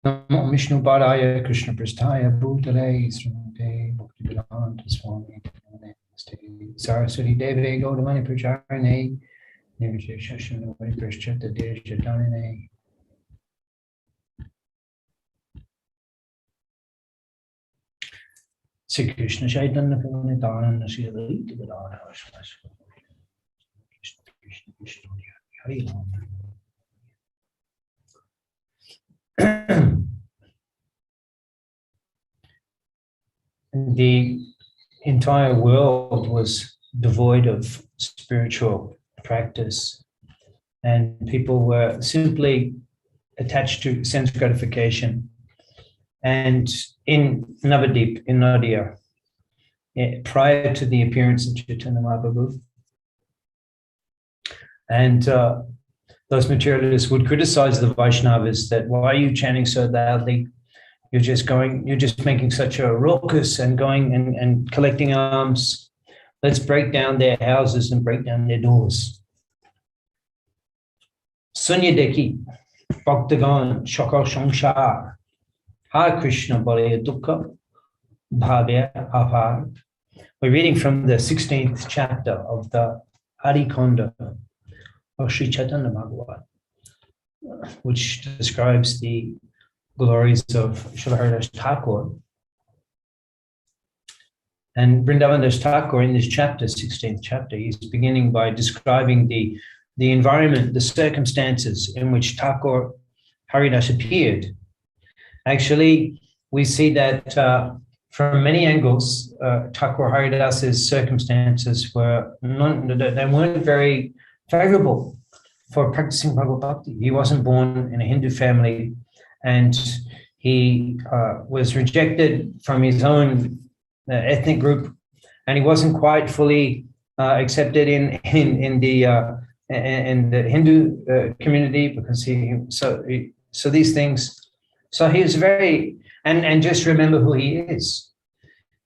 Namo Vishnu Padaya Krishna Prasthaya Bhutale Srimate Bhaktivedanta Swami Namaste Saraswati Deve Gaudamani Pracharane Nirvisheshashanavai Prashchata Deshatanine. Sri Krishna Chaitanya Prabhupada Srila Gadadhara Krishna Krishna Krishna Hare Rama. The entire world was devoid of spiritual practice, and people were simply attached to sense gratification. And in Navadip, in Nadia, prior to the appearance of Chaitanya Mahaprabhu, and those materialists would criticize the Vaishnavas that, why are you chanting so loudly? You're just making such a raucous and going and collecting alms. Let's break down their houses and break down their doors. Sunyadeki, Bhaktagan, Shakal Shanshar, Hare Krishna Balaya Dukkha, Bhavya Apar. We're reading from the 16th chapter of the Harikonda of Sri Chaitanya Bhagavat, which describes the glories of Srila Haridas Thakur. And Vrindavan Thakur, in this chapter, 16th chapter, he's beginning by describing the environment, the circumstances in which Thakur Haridas appeared. Actually, we see that from many angles, Thakur Haridas's circumstances weren't very favorable for practicing Bhagavad Bhakti. He wasn't born in a Hindu family, and he was rejected from his own ethnic group, and he wasn't quite fully accepted in the Hindu community, because so these things. So he was very, and just remember who he is.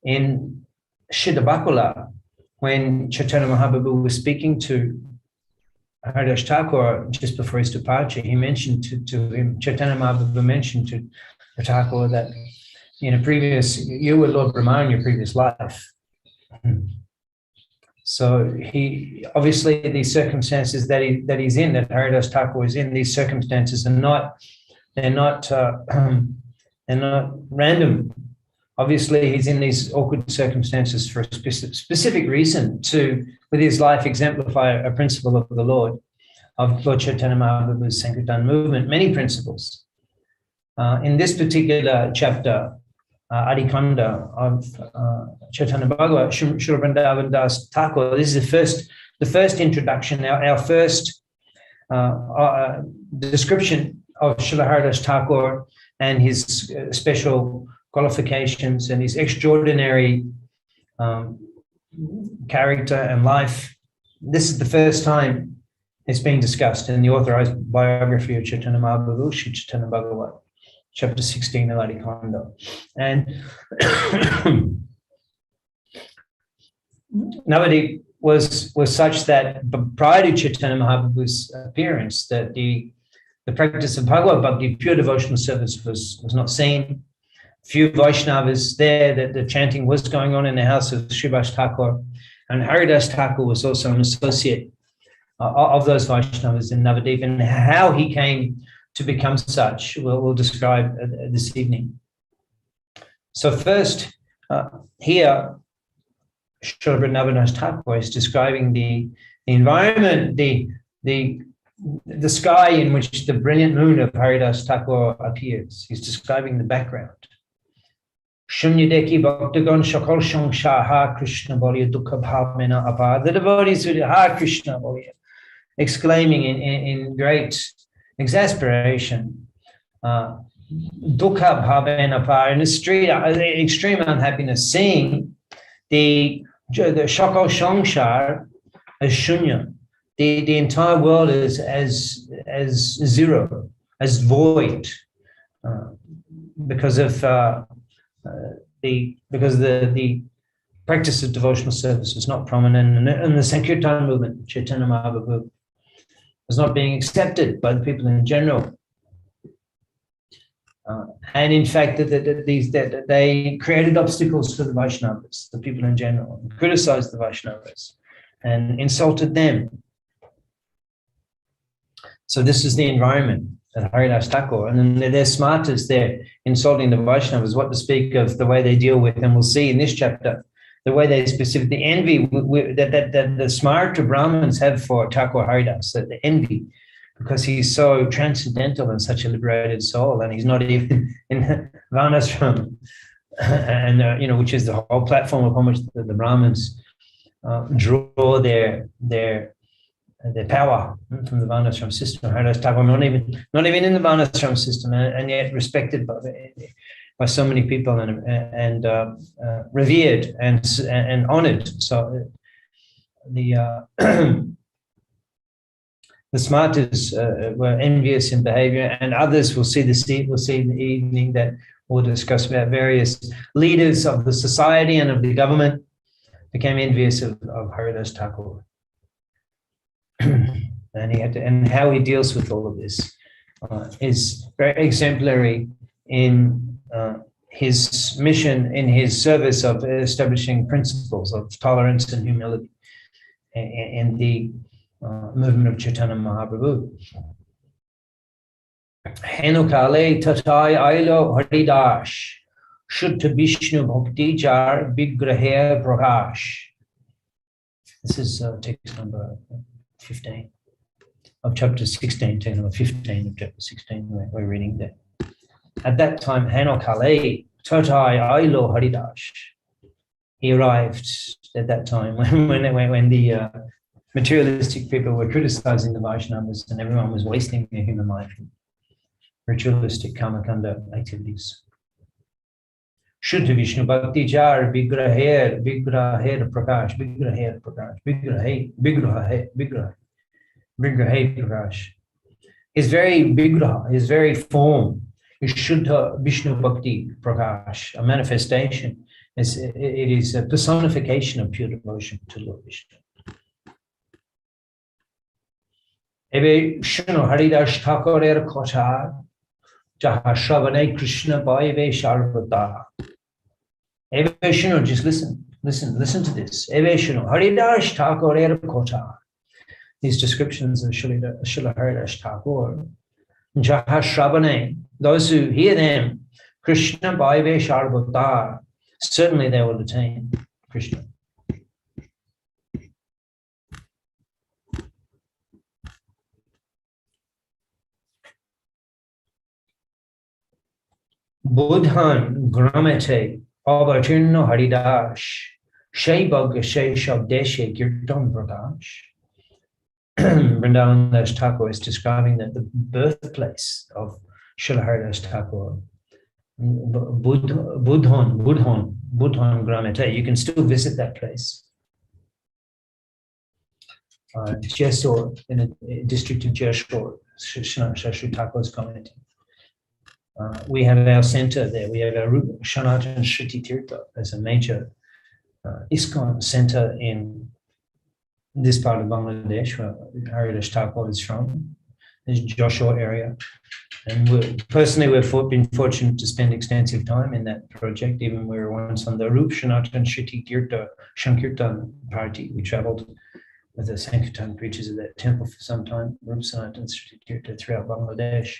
In Shuddha Bakula, when Chaitanya Mahaprabhu was speaking to Haridas Thakur just before his departure, he mentioned to him, Chaitanya Mahaprabhu mentioned to Thakur that in a previous, you were Lord Brahma in your previous life. So he, obviously these circumstances that he's in, that Haridas Thakur is in, these circumstances are they're not random. Obviously, he's in these awkward circumstances for a specific reason, to, with his life, exemplify a principle of the Lord, of Lord Chaitanya Mahaprabhu's Sankirtan movement, many principles. In this particular chapter, Adikanda of Chaitanya Bhagavat, Srila Vrindavan Das Thakur, this is the first introduction, our first description of Srila Haridas Thakur and his special qualifications and his extraordinary character and life. This is the first time it's being discussed in the authorized biography of Chaitanya Mahaprabhu, Sri Chaitanya Bhagavat, chapter 16 of Adikanda. And Navadip was such that prior to Chaitanya Mahaprabhu's appearance, that the practice of Bhagavad Bhakti, pure devotional service, was not seen. Few Vaishnavas there, that the chanting was going on in the house of Srivas Thakur, and Haridas Thakur was also an associate of those Vaishnavas in Navadip, and how he came to become such, we'll describe this evening. So first, here, Srila Vrindavan Thakur is describing the environment, the sky in which the brilliant moon of Haridas Thakur appears. He's describing the background. Shunyadeki Bhaktagan Shakal Shangsha Hare Krishna Balya Dukkha Bhavmena Apar. The devotees would Hare Krishna Balya, exclaiming in great exasperation, Dukkha Bhavmena Apar, in the street, extreme unhappiness, seeing the Shakal Shangsha as Shunya. The entire world is as zero, as void, because of the practice of devotional service was not prominent, and the Sankirtan movement, Chaitanya Mahaprabhu, was not being accepted by the people in general. And in fact, they created obstacles for the Vaishnavas, the people in general, and criticized the Vaishnavas and insulted them. So this is the environment at Haridas Thakur. And then they're smartest, they're insulting the Vaishnavas, what to speak of the way they deal with, and we'll see in this chapter, the way they specifically, the envy that the smarter Brahmins have for Thakur Haridas, the envy, because he's so transcendental and such a liberated soul, and he's not even in Varnashram, and which is the whole platform upon which the Brahmins draw their power from the Varnashram system. Haridas Thakur not even in the Varnashram system, and yet respected by so many people and revered and honored. So the smartest were envious in behavior, and others we'll see in the evening that we'll discuss about various leaders of the society and of the government became envious of Haridas Thakur. And how he deals with all of this is very exemplary in his mission, in his service of establishing principles of tolerance and humility in the movement of Chaitanya Mahaprabhu. Henukale tatai ailo haridash Shuddha Vishnu Bhakti Jar Vigrahe Prakash. This is text number 15 of chapter 16, text number 15 of chapter 16, we're reading there. At that time, Henukale tatai ailo haridash. He arrived at that time when the materialistic people were criticizing the Vaishnavas and everyone was wasting their human life in ritualistic karmakanda activities. Shuddha Vishnu Bhakti Jar Vigraher Prakash Prakash. His very Vigraha, his very form is Shuddha Vishnu Bhakti Prakash, a manifestation. It is a personification of pure devotion to Lord Vishnu. Ebe Shunu Haridas Thakur er Kotha Jaha Shravane Krishna Bhaive Sharvata. Ebe Shunu, just listen to this. Ebe Shunu Haridas Thakur er Kotha. These descriptions of Srila Haridas Thakur. Jaha Shravane, those who hear them, Krishna Bhaive Sharvata, certainly they will attain Krishna. Buddhan Gramate Avatirno Haridash Shaibag Shay Shabdeshe Kirtan Prakash. Vrindavan Das Thakur is describing that the birthplace of Srila Haridas Thakur, Buddhan Gramate, you can still visit that place. Jessore, in the district of Jessore, Shri Thakur's community. We have our center there. We have our Shanatan Shriti Tirtha as a major ISKCON center in this part of Bangladesh, where Haridas Thakur is from, this Joshua area. And we've been fortunate to spend extensive time in that project. Even we were once on the Rup Shanatan Shriti Tirtha Shankirtan party. We traveled with the Sankirtan preachers of that temple for some time, Rup Shanatan Shriti Tirtha, throughout Bangladesh.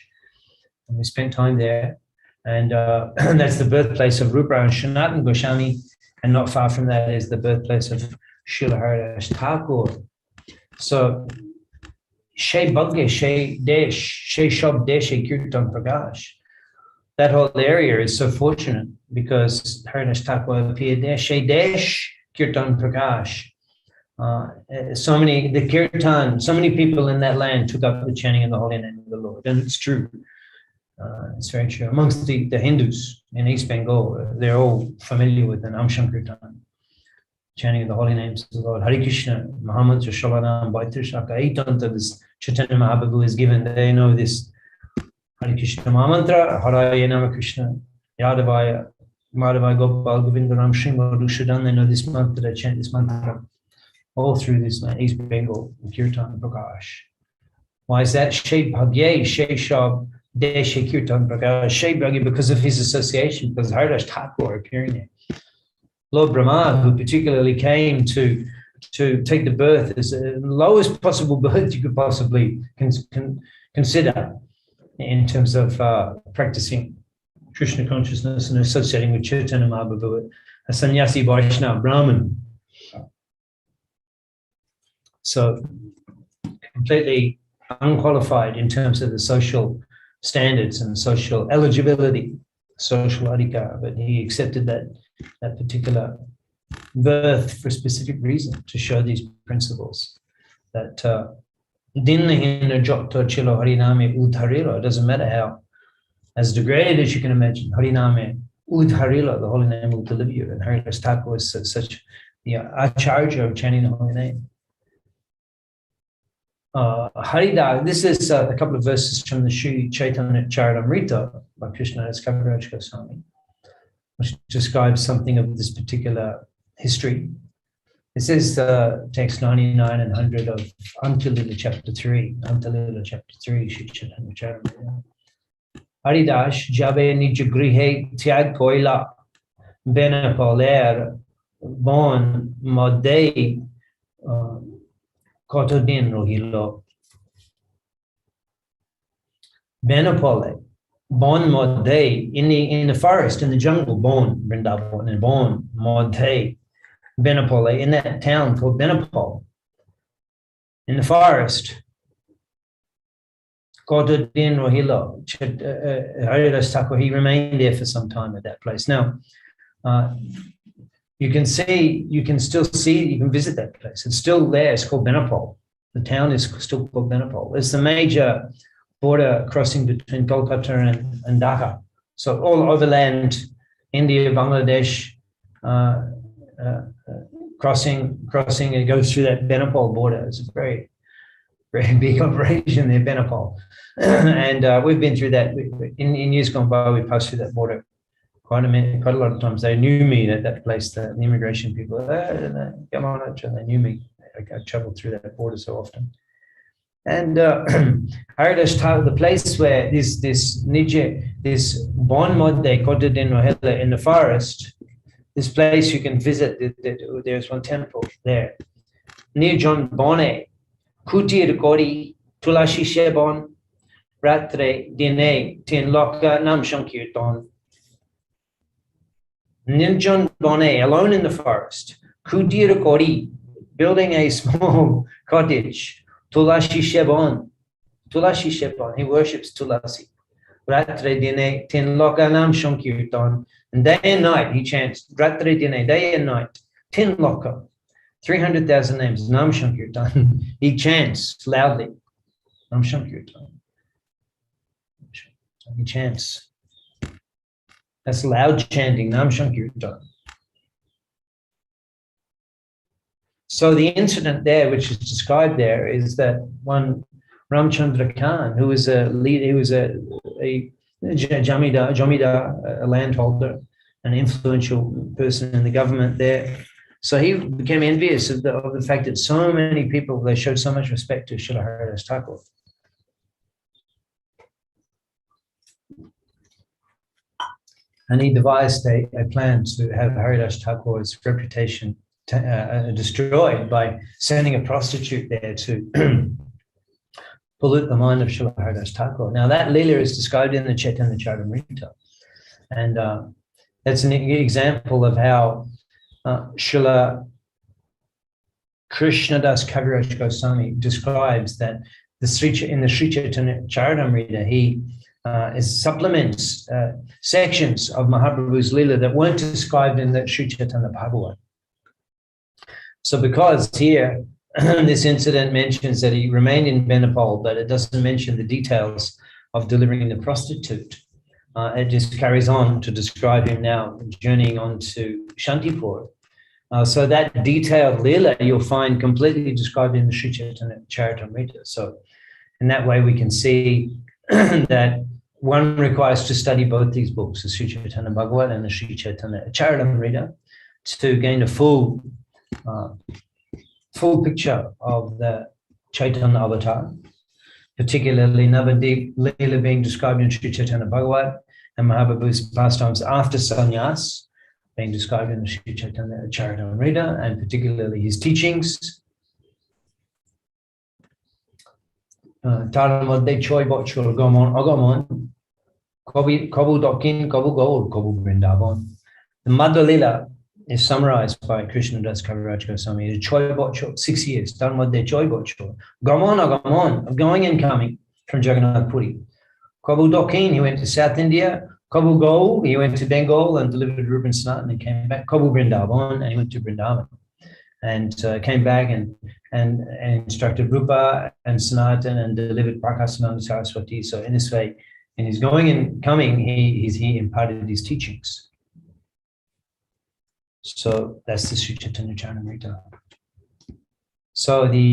And we spent time there, and that's the birthplace of Rupa and Sanatana Goswami, and not far from that is the birthplace of Srila Haridas Thakur. So, Shai Bhagge, Shai Desh, Shai Shab Deshe Kirtan Prakash. That whole area is so fortunate because Haridas Thakur appeared there. Shai Desh Kirtan Prakash. So many people in that land took up the chanting of the holy name of the Lord, and it's true. It's very true. Amongst the Hindus in East Bengal, they're all familiar with an Amshankirtan, chanting of the holy names of the Lord. Hare Krishna, Muhammad, Shalanam, Baitir Shaka, 8 of this Chaitanya Mahaprabhu is given. They know this Hare Krishna Mahamantra, Haraya Nama Krishna, Yadavaya, Madhavaya Gopal, Govindaram, Srimad Rushadan. They know this mantra, they chant this mantra all through this East Bengal, Kirtan Prakash. Why is that? Shai Bhagye, Shai Shab, Deshe Kirtan Prakash because of his association, because Haridas Thakur appearing there. Lord Brahma, who particularly came to take the birth as the lowest possible birth you could possibly consider in terms of practicing Krishna consciousness and associating with Chaitanya Mahaprabhu, a sannyasi Vaishnava Brahmin. So completely unqualified in terms of the social standards and social eligibility, social adhikar, but he accepted that particular birth for a specific reason, to show these principles that it doesn't matter how as degraded as you can imagine, Hariname Udharila, the holy name will deliver you. And Haridas Thakur was such the acharya of chanting the holy name. Haridas, this is a couple of verses from the Sri Chaitanya Charitamrita by Krishnadas Kaviraj Goswami, which describes something of this particular history. This is text 99 and 100 of Antalila chapter 3. Antalila chapter 3, Sri Chaitanya Charitamrita. Haridas jabe nij grihe tyag koila bena poler bon modei Kotodin rohilo. Benapole, Bon Modei, in the forest, in the jungle, Bon Vrindavan, and Bon Modei, Benapole, in that town called Benapole, in the forest. Kotodin rohilo. Haridas Thakur, he remained there for some time at that place. Now, you can still see, you can visit that place. It's still there. It's called Benapole. The town is still called Benapole. It's the major border crossing between Kolkata and Dhaka. So all overland, India, Bangladesh, crossing, it goes through that Benapole border. It's a very, very big operation there, Benapole. And we've been through that. In years gone by, we passed through that border quite a lot of times. They knew me at that place, the immigration people. Come on, they knew me. I traveled through that border so often. And Haridas Thakur, the place where this Bon Modde Kotodin Rohila in the forest, this place you can visit, there's one temple there. Near John Bonnet, Kutir Kori, Tulashi Shebon, Ratre Dine, Tin Loka Nam Shankirtan. Nirjan Bonnet, alone in the forest, Kutir Kori, building a small cottage, Tulashi Shebon, he worships Tulasi. Ratre Dine, Tin Loka Nam Shankirtan, and day and night he chants, Ratre Dine, day and night, Tin Loka, 300,000 names, Nam Shankirtan, he chants loudly, Nam Shankirtan. He chants. That's loud chanting, Nam Shankirtan. So the incident there, which is described there, is that one Ramchandra Khan, who was a leader, he was a jamidar, a landholder, an influential person in the government there. So he became envious of the fact that so many people, they showed so much respect to Srila Haridas Thakur. And he devised a plan to have Haridas Thakur's reputation destroyed by sending a prostitute there to pollute the mind of Srila Haridas Thakur. Now that Leela is described in the Chaitanya Charitamrita. And that's an example of how Srila Krishnadas Kaviraj Goswami describes that in the Sri Chaitanya Charitamrita, he supplements sections of Mahaprabhu's Leela that weren't described in the Sri Chaitanya Bhagavat. So because here this incident mentions that he remained in Benapole, but it doesn't mention the details of delivering the prostitute, it just carries on to describe him now journeying on to Shantipur. So that detailed Leela you'll find completely described in the Sri Chaitanya Charitamrita. So in that way we can see that one requires to study both these books, the Sri Chaitanya Bhagavat and the Sri Chaitanya Charitamrita, to gain a full picture of the Chaitanya avatar. particularly Navadip Leela being described in Sri Chaitanya Bhagavat, and Mahaprabhu's pastimes after sannyas being described in the Sri Chaitanya Charitamrita, and particularly his teachings. Taর মধ্যে 6 বছর আগমন, কবু দক্ষিণ, কবু গৌর, কবু Vrindavan. The Madhva Leela is summarized by Krishnadas Kaviraj Goswami. 6 বছর, 6 years. তার মধ্যে 6 বছর. Gamon, agamon, of going and coming from Jagannath Puri. Kabu Dokhin, he went to South India. Kabu Gaul, he went to Bengal and delivered Rupa and Sanatan and came back. Kabu Vrindavan, and he went to Vrindavan and came back and instructed Rupa and Sanatan and delivered Prakasananda Saraswati. So in this way, in his going and coming, he imparted his teachings. So that's the Sri Chaitanya Charitamrita. So the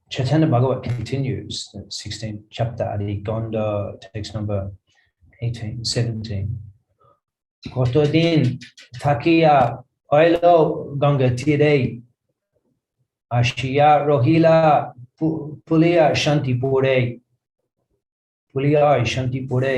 Chaitanya Bhagavat continues, the 16th chapter, Adi Gonda, text number 18, 17. Kotodin Thakia Oilo Ganga Tire Ashiya Rohila Pulia Shanti Pure Pulia Shanti Pure.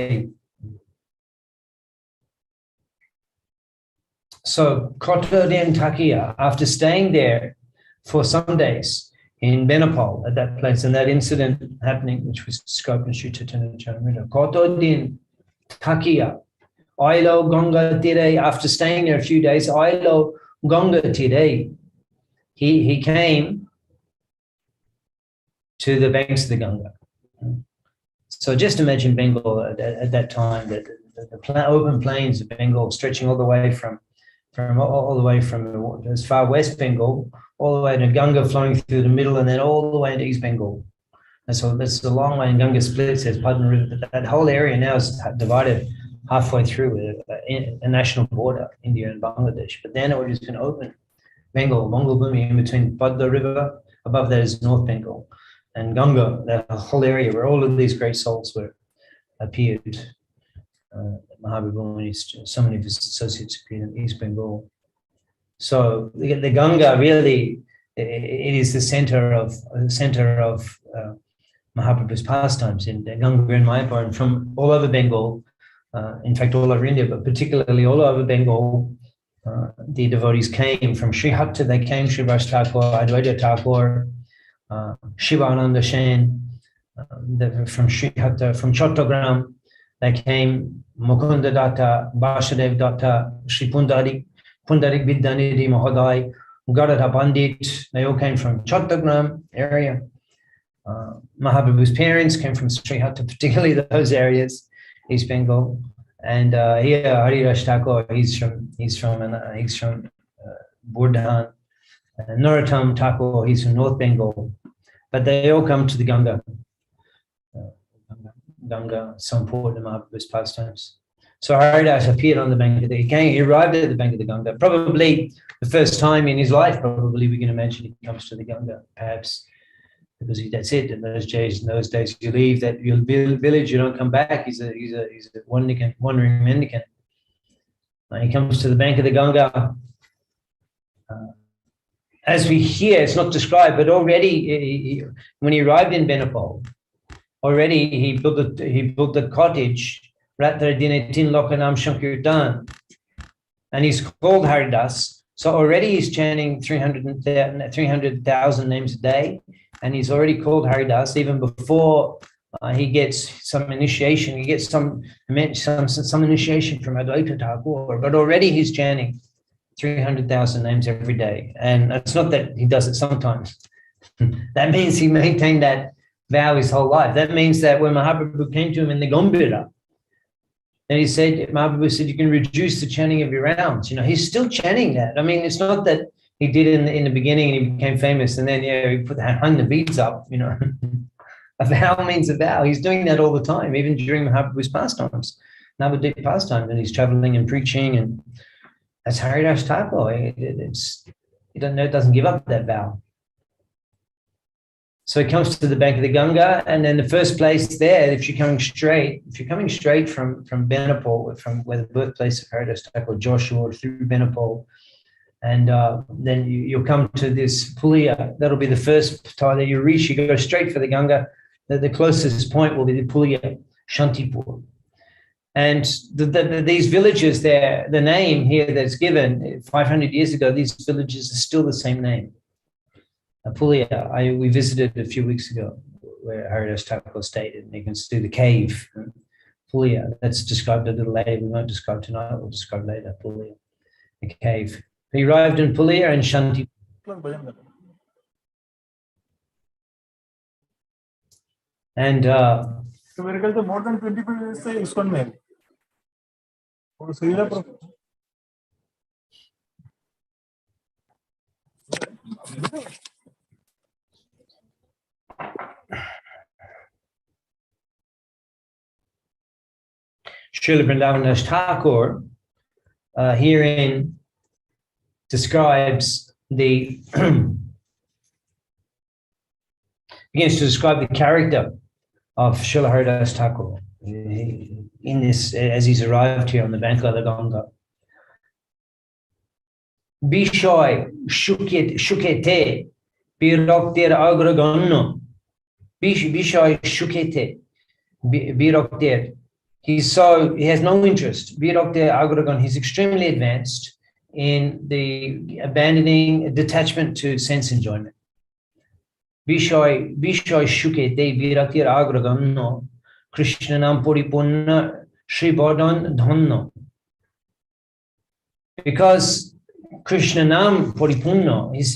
So Kotodin Thakia, after staying there for some days in Benapal at that place, and that incident happening, which was described in Sri Chaitanya Charitamrita, Kotodin Thakia, Ailo Ganga Tire, after staying there a few days, Ailo Ganga Tire, he came to the banks of the Ganga. So just imagine Bengal at that time, that the open plains of Bengal stretching all the way from as far west Bengal, all the way to Ganga flowing through the middle, and then all the way into East Bengal. And so that's a long way, and Ganga splits, there's Padma River. That whole area now is divided halfway through a national border, India and Bangladesh. But then it was just an open Bengal, Mongol Bhumi, in between Padma River, above that is North Bengal, and Ganga, that whole area where all of these great souls appeared. Mahaprabhu and so many of his associates appeared in East Bengal. So the Ganga really, it is the center of Mahaprabhu's pastimes in Ganga and Mayapur, and from all over Bengal, in fact all over India, but particularly all over Bengal, the devotees came from Sri Hatta. They came Haridas Thakur, Advaita Thakur, Shivananda Sen, from Sri Hatta, from Chattogram. They came Mukunda Datta, Vasudev Datta, Sri Pundarik Vidyanidhi Mahodai, Gadadha Pandit. They all came from Chattogram area. Mahaprabhu's parents came from Sri Hatta, particularly those areas, East Bengal. And here Haridas Thakur, he's from Burdhan. Narottam Thakur, he's from North Bengal. But they all come to the Ganga. Ganga, so important in Mahaprabhu's pastimes. So Haridas appeared on the bank of he arrived at the bank of the Ganga, probably the first time in his life, probably we can imagine he comes to the Ganga, perhaps, because that's it. In those days, you leave that your village, you don't come back. He's a wandering mendicant. He comes to the bank of the Ganga. As we hear, it's not described, but already when he arrived in Benapal, already he built a cottage, Ratra Dinatin Lokanam Shankirtan, and he's called Haridas. So already he's chanting 300,000 names a day, and he's already called Haridas even before he gets some initiation. He gets some initiation from Advaita Thakur, but already he's chanting 300,000 names every day. And it's not that he does it sometimes. That means he maintained that vow his whole life. That means that when Mahaprabhu came to him in the Gambhira, and Mahaprabhu said, you can reduce the chanting of your rounds. He's still chanting that. I mean, it's not that he did it in the beginning and he became famous and then, he hung the beads up, A vow means a vow. He's doing that all the time, even during Mahaprabhu's pastimes, Navadip pastimes, and he's traveling and preaching, and that's Haridas Thakur. It doesn't give up that vow. So he comes to the bank of the Ganga, and then the first place there, if you're coming straight from Benapal, from where the birthplace of Haridas Thakur, Joshua, through Benapal, and then you'll come to this Pulia. That'll be the first time that you reach. You go straight for the Ganga. The closest point will be the Pulya, Shantipur. And these villages there, the name here that's given 500 years ago, these villages are still the same name. Pulya, we visited a few weeks ago where Haridas Thakur stayed, and you can see the cave. Pulya, that's described a little later. We won't describe tonight, we'll describe later. Pulya, the cave. He arrived in Pulya and Shantipur. And so we're more than 20 people say ISKCON mein. Or Srila Srila Haridas Thakur herein describes begins to describe the character of Srila Haridas Thakur in this, as he's arrived here on the bank of the Ganga. Bishoy shukete birokter agraganno. Bishoy shukete birokter. He has no interest. Birokter agragan. He's extremely advanced in the abandoning detachment to sense enjoyment. Bishoy shukete birokter agraganno. Krishna nam puripunna Shri Bodhan dhanno. Because Krishna nam puripunna, he's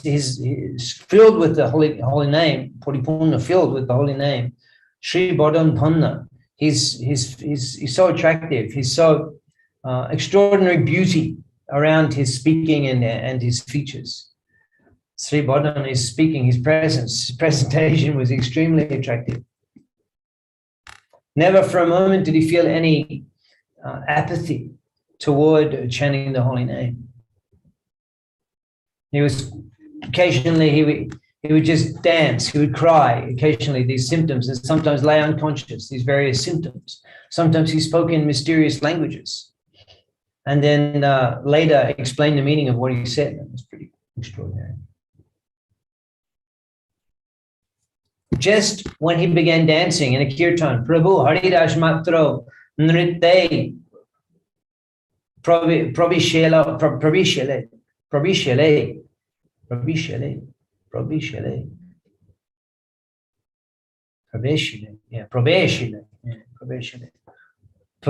filled with the holy name, puripunna, filled with the holy name, Shri Bodhan dhanna. He's so attractive. He's so extraordinary beauty around his speaking and his features. Sri Bodhan is speaking, his presence, his presentation was extremely attractive. Never for a moment did he feel any apathy toward chanting the holy name. He was occasionally he would just dance, he would cry, occasionally these symptoms, and sometimes lay unconscious, these various symptoms. Sometimes he spoke in mysterious languages, and then later explained the meaning of what he said. That was pretty extraordinary. Just when he began dancing in a kirtan, Prabhu Haridas Matro Nritte Prabhishele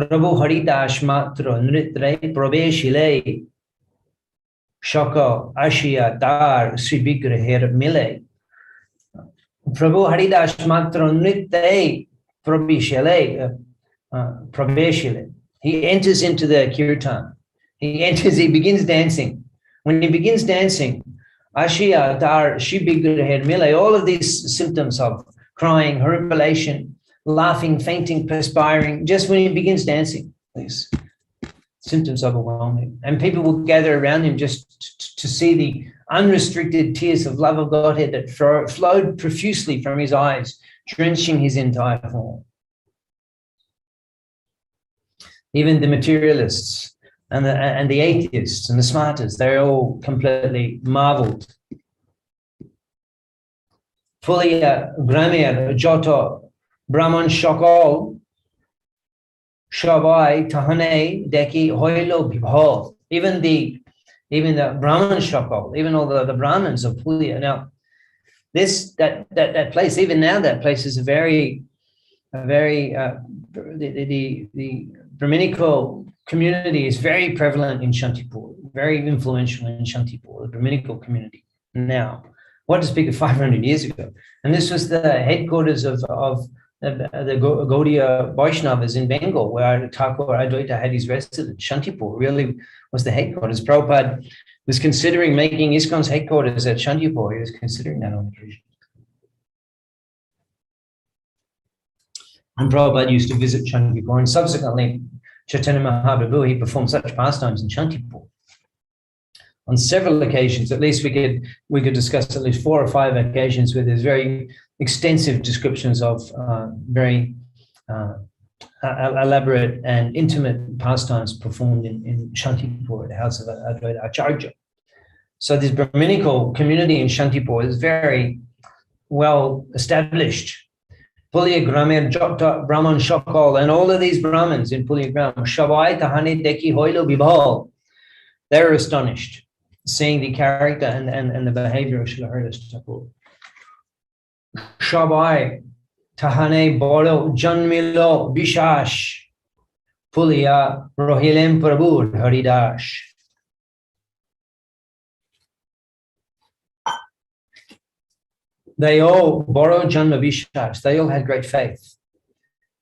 Prabhu Haridas Matro Nritte Prabhishele Shaka Ashia Dar Sri Vigraher Mile. Prabhu Haridas Matra Nritte Prabheshile. He enters into the kirtan. He begins dancing. When he begins dancing, Ashiya, Dar, Shibigreher, Mile, all of these symptoms of crying, horripilation, laughing, fainting, perspiring, just when he begins dancing, these symptoms overwhelm him. And people will gather around him just to see the unrestricted tears of love of Godhead that flowed profusely from his eyes, drenching his entire form. Even the materialists and the atheists and the smarters, they're all completely marveled. Fully Gramir, Joto, Brahman Shakal, Shabai, Tahane, Deki, Hoilo, Bibhol. Even the Brahman Shakal, even all the Brahmins of Pulya. Now, that place, even now, that place is the Brahminical community is very prevalent in Shantipur, very influential in Shantipur, the Brahminical community now. What to speak of 500 years ago? And this was the headquarters of the Gaudiya Vaishnavas in Bengal, where Thakur Advaita had his residence. Shantipur really was the headquarters. Prabhupada was considering making ISKCON's headquarters at Shantipur. He was considering that on occasion. And Prabhupada used to visit Shantipur, and subsequently Chaitanya Mahaprabhu, he performed such pastimes in Shantipur. On several occasions, at least we could discuss at least 4 or 5 occasions where there's very extensive descriptions of very elaborate and intimate pastimes performed in Shantipur, the house of Advaita Acharya. So this Brahminical community in Shantipur is very well established. Pulya Gramer Jota Brahman Shakal, and all of these Brahmins in Pulya Gram, Shavai Tahani Deki Hoilo Bibal, they were astonished, seeing the character and the behavior of Srila Haridas Thakur. Shavai Tahane Bolo Janmilo Bishash Pulya Rohilem Prabhu Haridas. They all borrowed Janma Vishwas. They all had great faith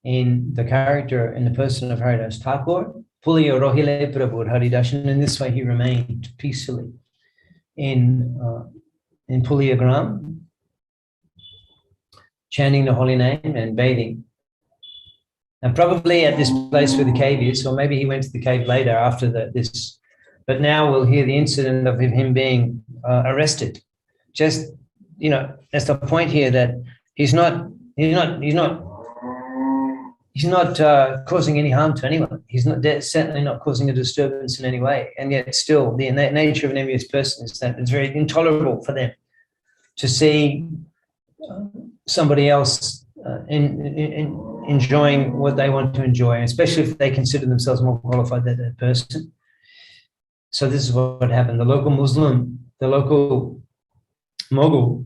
in the character and the person of Haridas Thakur. Pulya Rohile Prabhu Haridas, and in this way he remained peacefully in Pulya Gram, chanting the holy name and bathing. And probably at this place where the cave is, or maybe he went to the cave later after this. But now we'll hear the incident of him being arrested. Just, you know, that's the point here, that he's not causing any harm to anyone. He's certainly not causing a disturbance in any way. And yet still, the nature of an envious person is that it's very intolerable for them to see somebody else enjoying what they want to enjoy, especially if they consider themselves more qualified than that person. So this is what happened. The local Muslim, the local Mogul,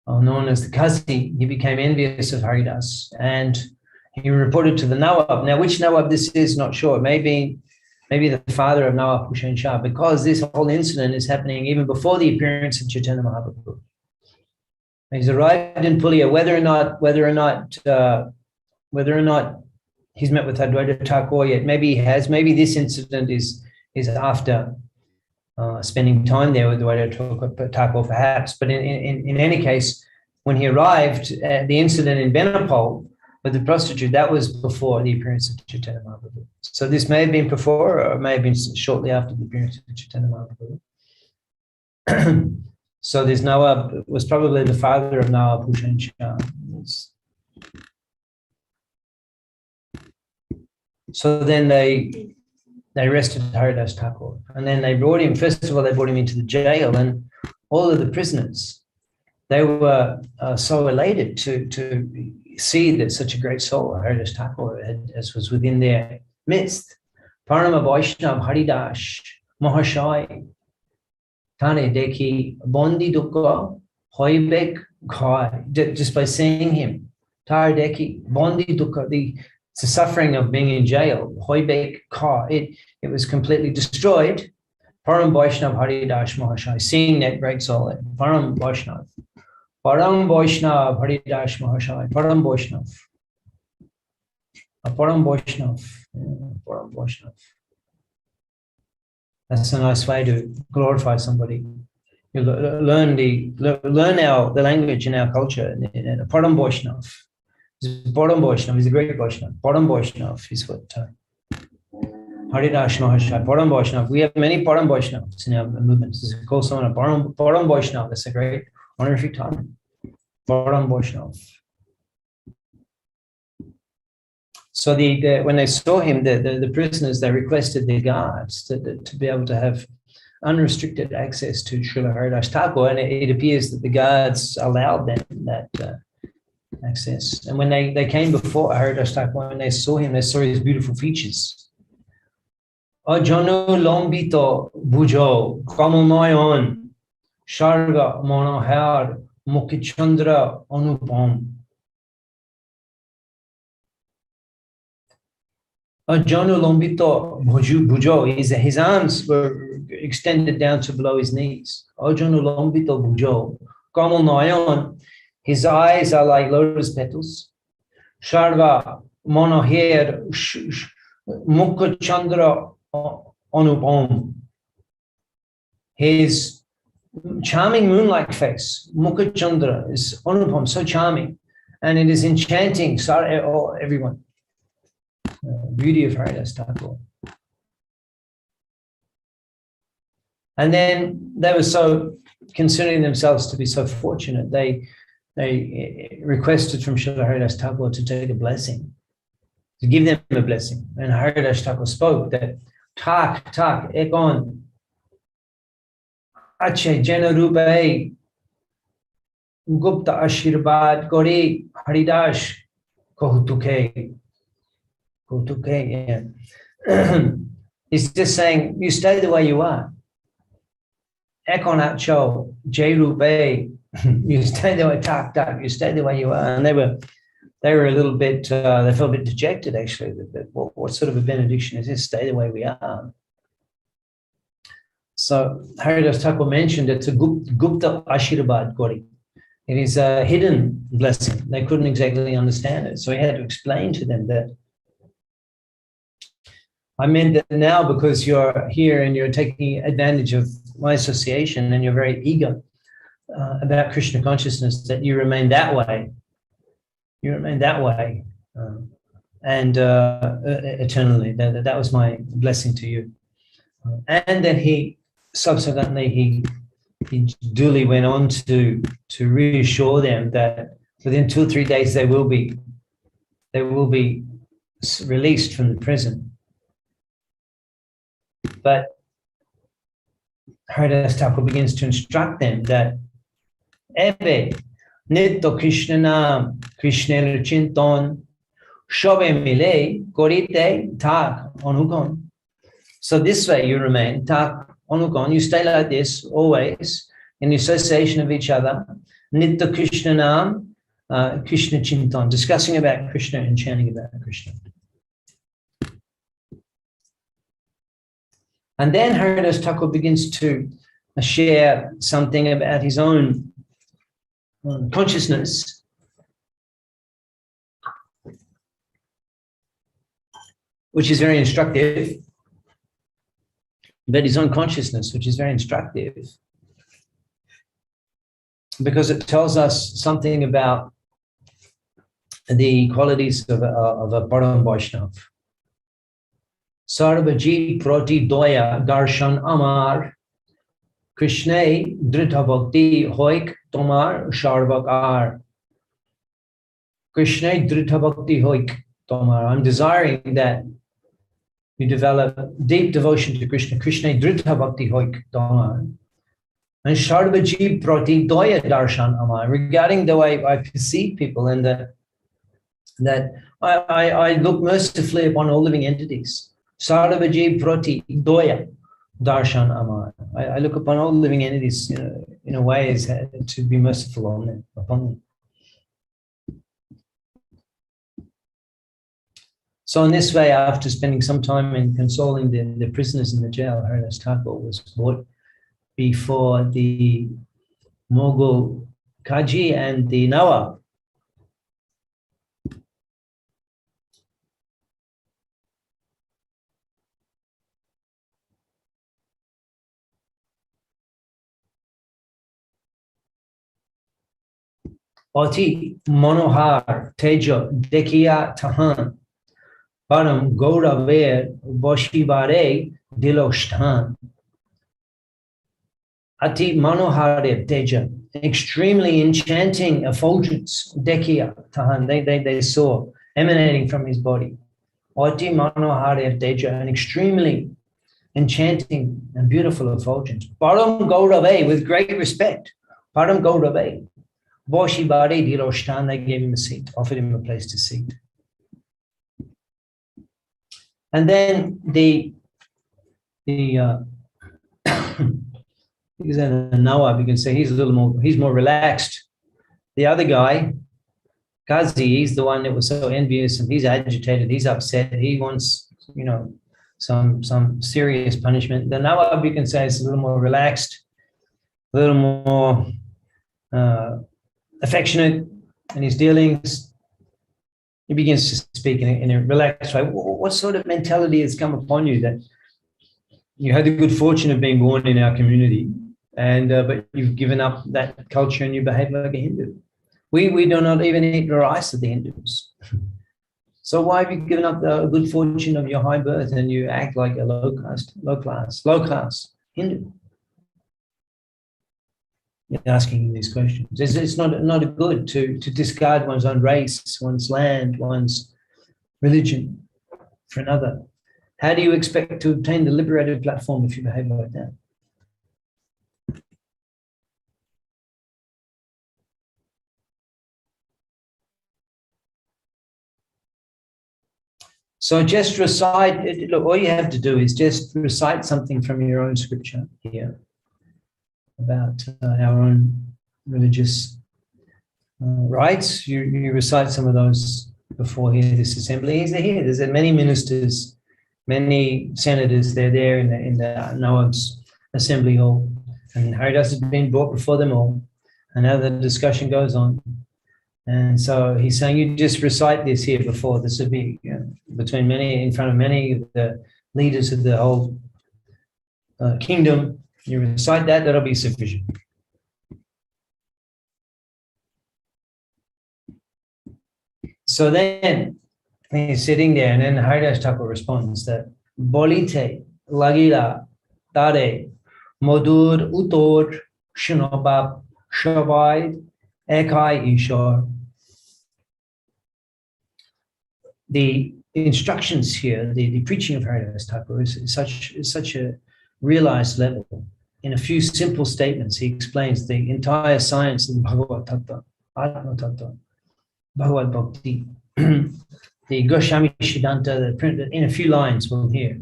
known as the Qazi, he became envious of Haridas, and he reported to the Nawab. Now, which Nawab this is, not sure. Maybe the father of Nawab Hussain Shah, because this whole incident is happening even before the appearance of Chaitanya Mahaprabhu. He's arrived in Pulya, whether or not he's met with Advaita Thakur yet. Maybe he has. Maybe this incident is after spending time there with Advaita Thakur, perhaps. But in any case, when he arrived, the incident in Benapole with the prostitute, that was before the appearance of Chaitanya Mahaprabhu. So this may have been before, or it may have been shortly after the appearance of Chaitanya Mahaprabhu. So this Nawab was probably the father of Nawab Hussain Shah. So then they arrested Haridas Thakur, and then they brought him. First of all, they brought him into the jail, and all of the prisoners, they were so elated to see that such a great soul, Haridas Thakur, as was within their midst. Parama Vaishnava Haridas Mahashai Tane Deki Bondi Dukka Hoibek Ghai. Just by seeing him, Tar Deki Bondi Dukka, the suffering of being in jail, Hoibek Ghai, it was completely destroyed. Param Vaishnav Haridas Mahashai, seeing that great soul, Param Vaishnav Haridas Mahashai, Param Vaishnav. Param Vaishnav. Param Vaishnav. That's a nice way to glorify somebody. You learn the language in our culture. Param Vaishnav. Param Vaishnav is a great Vaishnav. Param Vaishnav is what Haridas Mahashai, Param Vaishnav. We have many Param Vaishnavas in our movements. This is called someone a Param Vaishnav. That's a great honorific title. Param Vaishnav. So when they saw him, the prisoners, they requested their guards to be able to have unrestricted access to Srila Haridas Thakur, and it appears that the guards allowed them that access. And when they came before Haridas Thakur, when they saw him, they saw his beautiful features. Ajanu lombito bujo kamunayon sharga monohar mukichandra anupam. Ajanu lombito bujo, his arms were extended down to below his knees. Ajanu lombito bujo kamunayon, his eyes are like lotus petals. Sharva monohar mukichandra Anupam. His charming moon-like face, Mukha Chandra, is Anupam, so charming, and it is enchanting everyone. Beauty of Haridas Thakur. And then they were so considering themselves to be so fortunate, they requested from Srila Haridas Thakur to take a blessing, to give them a blessing. And Haridas Thakur spoke that Tak ekon ache jena rupai Gupta Ashirvad Gori Haridas Kohutuke. Kohutuke, yeah. He's just saying, you stay the way you are. Ekonacho, Jerupe, you stay the way, tak, you stay the way you are. And they were a little bit, they felt a bit dejected actually. What sort of a benediction is this? Stay the way we are. So Haridas Thakur mentioned it's a Gupta Ashirvad Gori. It is a hidden blessing. They couldn't exactly understand it. So he had to explain to them that I meant that now because you're here and you're taking advantage of my association and you're very eager about Krishna consciousness, that you remain that way. You remain that way and eternally. That was my blessing to you. And then he subsequently, he duly went on to reassure them that within 2 or 3 days they will be released from the prison. But Haridas Thakur begins to instruct them that Ebe Nitto Krishna Nam Krishna Chinton Shobe Mile Korite Tak Onugon. So this way you remain Tak Onugon, you stay like this always in the association of each other. Nitto Krishna Nam Krishna Chinton, discussing about Krishna and chanting about Krishna. And then Haridas Thakur begins to share something about his own consciousness, which is very instructive, but his own consciousness, which is very instructive, because it tells us something about the qualities of a Param Vaishnava. Sarvaji proti doya darshan amar Krishnai dritha bhakti hoik tomar sharvakar. Krishnai dritha bhakti hoik tomar. I'm desiring that you develop deep devotion to Krishna. Krishnai dritha bhakti hoik tomar. And Sarvaji proti doya darshan amar. Regarding the way I perceive people and that I look mercifully upon all living entities. Sarvaji prati doya darshan amar. I look upon all living entities in a way as to be merciful upon them. So in this way, after spending some time in consoling the prisoners in the jail, Haridas Thakur was brought before the Mughal Kaji and the Nawab. Oti Manohar Tejo Dekia Tahan Param Gauraver Boshibare Diloshtan. Ati Manohar Teja, extremely enchanting effulgence, Dekia Tahan, they saw emanating from his body. Oti Manohar Teja, an extremely enchanting and beautiful effulgence. Param Gaurave, with great respect. Param Gaurave. Boshibare Diloshtan, they gave him a seat, offered him a place to sit. And then the Nawab, you can say he's more relaxed. The other guy, Qazi, he's the one that was so envious and he's agitated, he's upset, he wants, some serious punishment. The Nawab, you can say, is a little more relaxed, a little more affectionate in his dealings. He begins to speak in a relaxed way. What sort of mentality has come upon you that you had the good fortune of being born in our community, and but you've given up that culture and you behave like a Hindu? We do not even eat the rice of the Hindus. So why have you given up the good fortune of your high birth and you act like a low class Hindu? You're asking these questions. It's not good to discard one's own race, one's land, one's religion for another. How do you expect to obtain the liberated platform if you behave like that? So just recite, look, all you have to do is just recite something from your own scripture here about our own religious rites. You recite some of those before here, this assembly. They're here. There's many ministers, many senators. They're there in the Nawab's assembly hall. And Haridas has been brought before them all. And now the discussion goes on. And so he's saying, you just recite this here before. This would be between many, in front of many of the leaders of the whole kingdom. You recite that, that'll be sufficient. So then he's sitting there, and then Haridas Thakur responds that Bolite lagila tare modur utor shinobab shabai ekai ishor. The instructions here, the preaching of Haridas Thakur is such a realized level. In a few simple statements, he explains the entire science of Bhagavad Tattva, Atma Tattva, Bhagavad Bhakti, the Goswami Siddhanta, in a few lines we'll hear.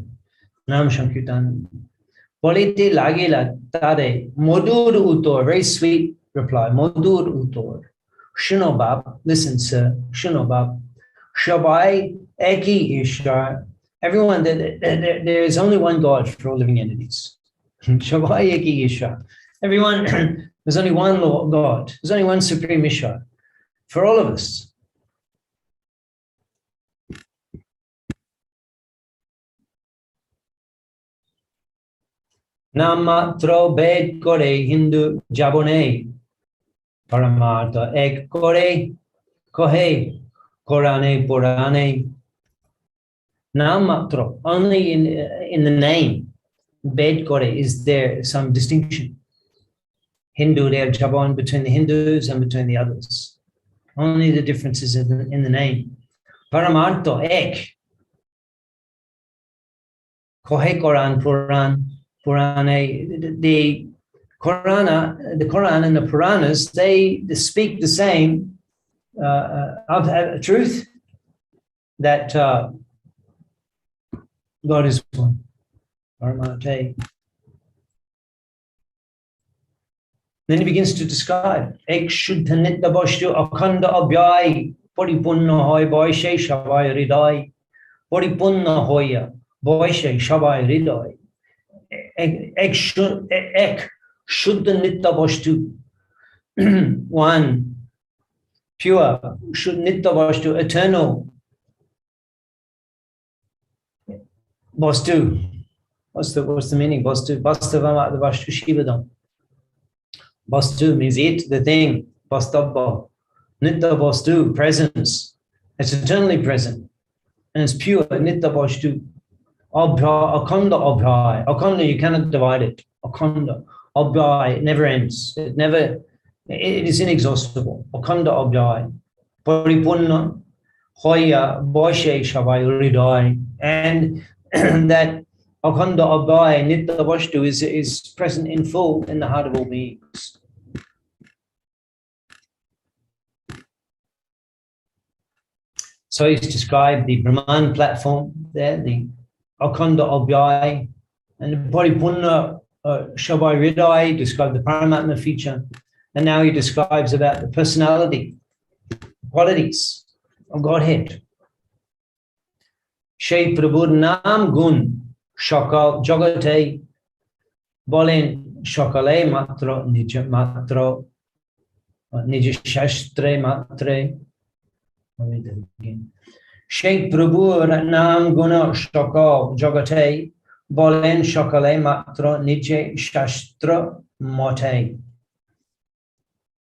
Nam Sankirtan. Polite lagila tare modur utor, very sweet reply, modur utor. Shunobab, listen sir, Shunobab. Shabai eki ishar. Everyone, there is only one God for all living entities. Shabai eki ishar. Everyone, there's only one Lord God. There's only one Supreme Ishar for all of us. Namatro bed kore Hindu jabone paramartha ek kore kohe korane purane. Namatro, only in the name bed kore is there some distinction. Hindu, there jabon between the Hindus and between the others. Only the differences in the name. Paramartha ek kohe koran puran. Purane, the Quran and the Puranas, they speak the same of truth that God is one. Then he begins to describe Ek Shuddha Nitya Vastu Akhanda Abhyay Paripunna Hoy Boyshe Shabai Hridai Paripunna Hoya Boyshe Shabai Hridai Ek Shuddha Nitya Vastu one pure Nitya Vastu eternal Vastu. What's the meaning? Vastu Vastavama the Vastu Shivadam. Vastu means it, the thing. Vastavva. Nitya Vastu, presence. It's eternally present. And it's pure. Nitya Vastu. Abhra, Akhanda Abhra. Akhanda, you cannot divide it. Akhanda. Abhra, it never ends. It is inexhaustible. Akhanda Abhra. Paripunna. Hoya. Boshe Shavai Hridai. And that Akhanda Abhra, Nitya Vastu is present in full in the heart of all beings. So he's described the Brahman platform there, the Akhanda Abhyay, and the Paripunna Shabai Hridai described the Paramatma feature, and now he describes about the personality, qualities of Godhead. Shai Prabhu Nam Gun Shakal Jagate Bolen Shakale Matra Nija Matra Nija Shastre Matre. Let me do it again. Sheikh Prabhu Nam Guna Shakal Jagate Bolen Shakale Matra Nije Shastra Mote.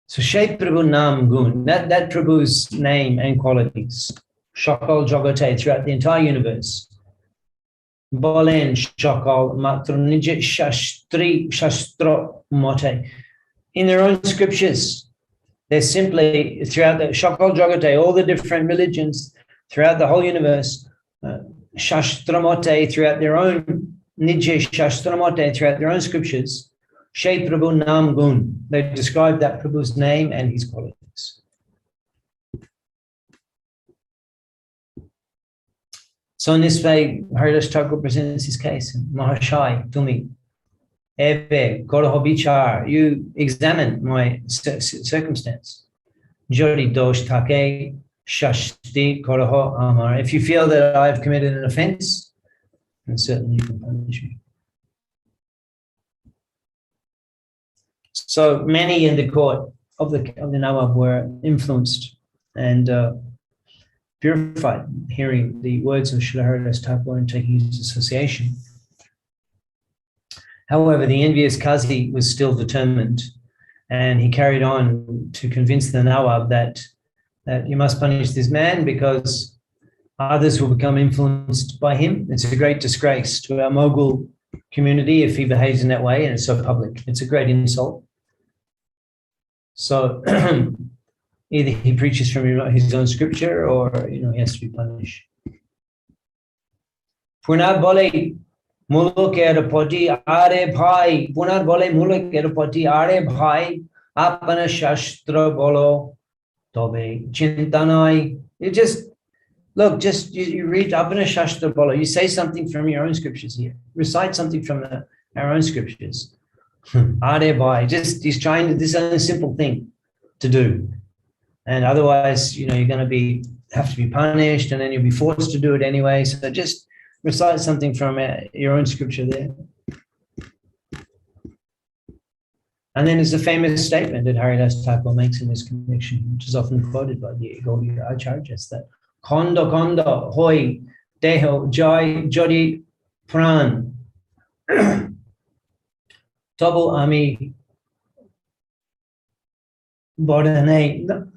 So Sheikh Prabhu Nam Gun, that Prabhu's name and qualities, Shakal Jagate throughout the entire universe. Bolen Shakal Matra Nije Shastra Mote. In their own scriptures, they're simply throughout the Shakal Jagate, all the different religions throughout the whole universe, Shastramote throughout their own Nije Shastramote throughout their own scriptures, Shai Prabhu Nam Gun. They describe that Prabhu's name and his qualities. So in this way, Haridas Thakur presents his case. Mahashai, Tumi, Ebe, Koroho Bichar, you examine my circumstance. Jodi dosh take, shashti koroho amar. If you feel that I've committed an offense, then certainly you can punish me. So many in the court of the Nawab were influenced and purified, hearing the words of Srila Haridas Thakur and taking his association. However, the envious Qazi was still determined, and he carried on to convince the Nawab that you must punish this man because others will become influenced by him. It's a great disgrace to our Mughal community if he behaves in that way, and it's so public. It's a great insult. So either he preaches from his own scripture, or he has to be punished. Punar bole muluk erpoti are bhai. Punar bole muluk erpoti are bhai. Apana shastra bolo tobe chintanai. You just look, you read Apana shastra bolo. You say something from your own scriptures here. Recite something from our own scriptures. Are bhai. He's trying to. This is a simple thing to do. And otherwise, you're going to have to be punished, and then you'll be forced to do it anyway. So just recite something from your own scripture there. And then there's a famous statement that Haridas Thakur makes in this connection, which is often quoted by the Gaudiya Acharyas, that Kondo Kondo Hoi Deho Jai Jodi Pran Tobo Ami Bodhane.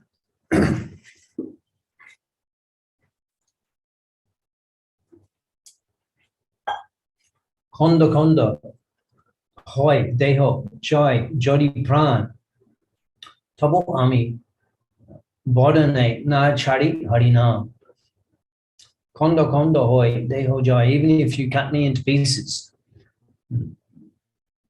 Kondo Kondo Hoi Deho Joy Jodi Pran Tabo Ami Bodhane Na Chari Harinam. Kondo Kondo Hoi Deho Joy. Even if you cut me into pieces,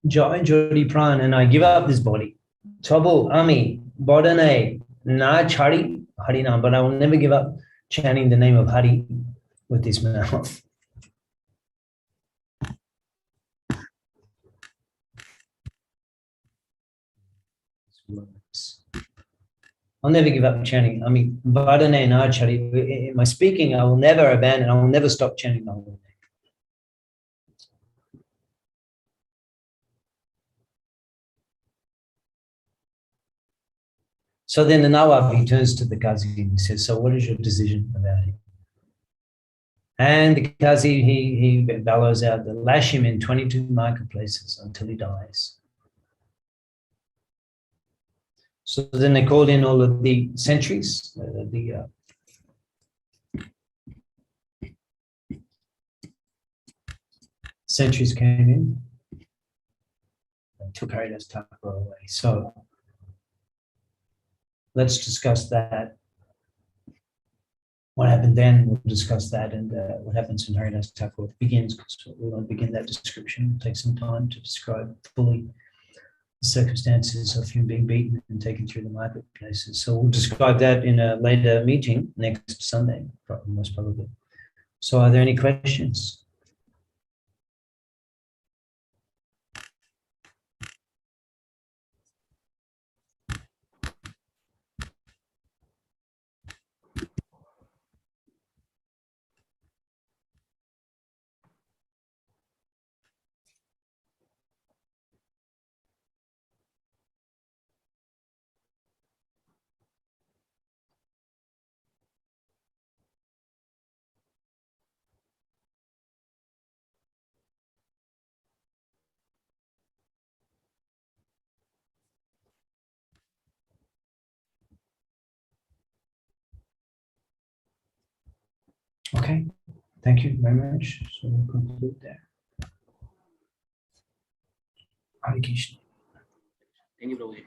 Joy Jodi Pran, and I give up this body. Tabo Ami Bodhane Na Chari Harinam. But I will never give up chanting the name of Hari with this mouth. I'll never give up chanting. I mean, Vadane na chari. In my speaking, I will never abandon. I will never stop chanting the holy name. So then the Nawab, he turns to the Qazi and he says, so what is your decision about him? And the Qazi, he bellows out, lash him in 22 marketplaces until he dies. So then they called in all of the sentries, sentries came in and took Haridas Thakur away. So let's discuss that. What happened then, we'll discuss that, and what happens when Haridas Thakur begins, because we won't begin that description. It'll take some time to describe fully the circumstances of him being beaten and taken through the marketplaces. So we'll describe that in a later meeting next Sunday, most probably. So are there any questions? Okay, thank you very much. So we'll conclude there. Hare Krishna. Thank you, Prabhuji.